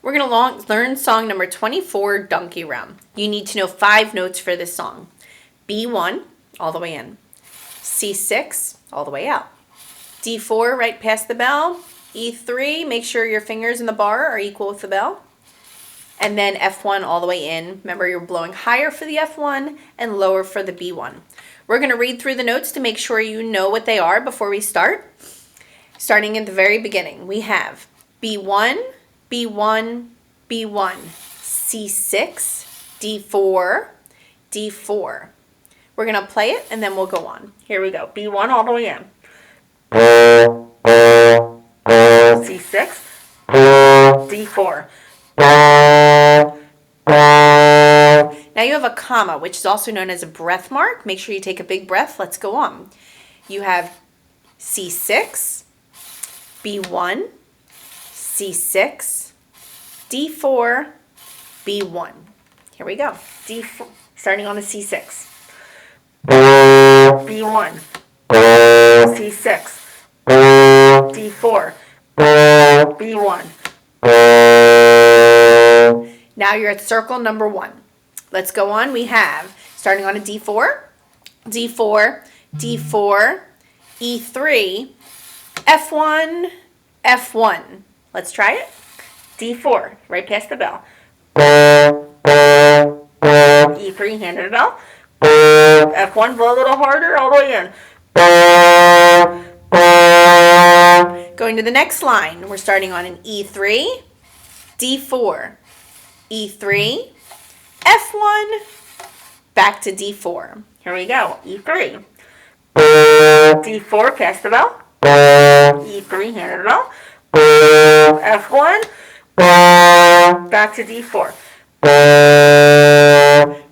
We're going to learn song number 24, Donkey Run. You need to know 5 notes for this song. B1, all the way in. C6, all the way out. D4, right past the bell. E3, make sure your fingers in the bar are equal with the bell. And then F1 all the way in. Remember, you're blowing higher for the F1 and lower for the B1. We're going to read through the notes to make sure you know what they are before we start. Starting at the very beginning, we have B1, B1, B1, C6, D4, D4. We're going to play it and then we'll go on. Here we go. B1 all the way in. C6, D4. Now you have a comma, which is also known as a breath mark. Make sure you take a big breath. Let's go on. You have C6, B1, C6, D4, B1. Here we go. D4, starting on the C6. B1, C6, D4, B1. Now you're at circle number 1. Let's go on. We have, starting on a D4, D4, D4, E3, F1, F1. Let's try it. D4, right past the bell. E3, hand it the bell. F1, blow a little harder, all the way in. Going to the next line, we're starting on an E3, D4, E3, F1, back to D4. Here we go, E3. D4, past the bell. E3, hand it the bell. F1, back to D4.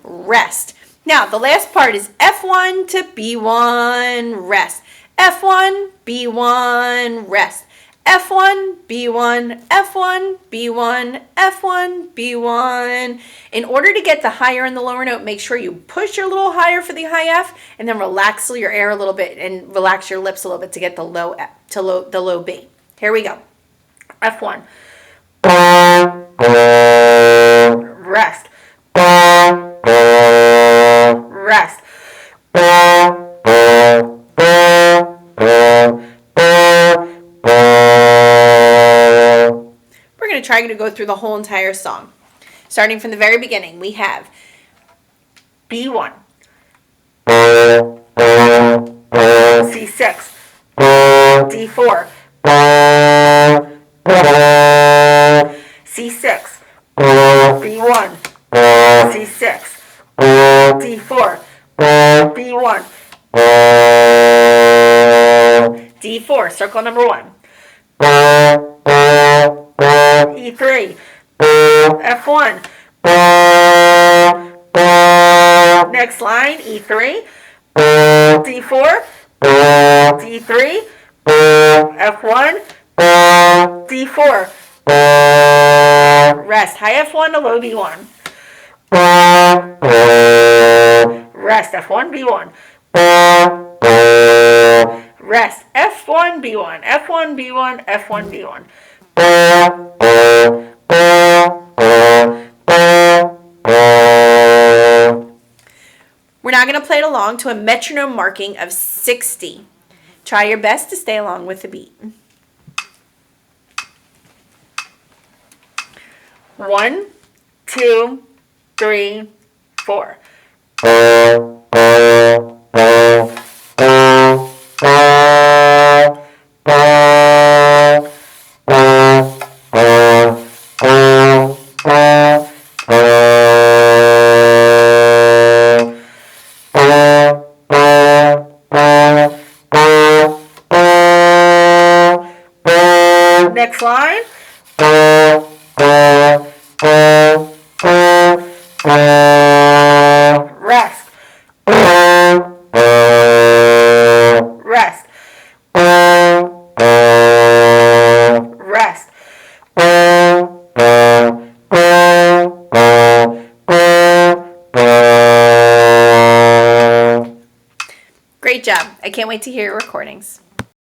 Rest. Now, the last part is F1 to B1, rest. F1, B1, rest. F1, B1, F1, B1, F1, B1. In order to get the higher and the lower note, make sure you push your little higher for the high F and then relax your air a little bit and relax your lips a little bit to get the low F, the low B. Here we go. F1. Rest. Rest. We're going to try to go through the whole entire song. Starting from the very beginning, we have B1, C6, D4, C6, B1, C6, D4, B1, D4, circle number 1. E3, F1. Next line, E3, D4, D3, F1, D4. Rest, high F1 to low B1. Rest, F1, B1. Rest, F1, B1, F1, B1, F1, B1. We're now going to play it along to a metronome marking of 60. Try your best to stay along with the beat. 1, 2, 3, 4. Next line. Rest. Rest. Rest. Great job. I can't wait to hear your recordings.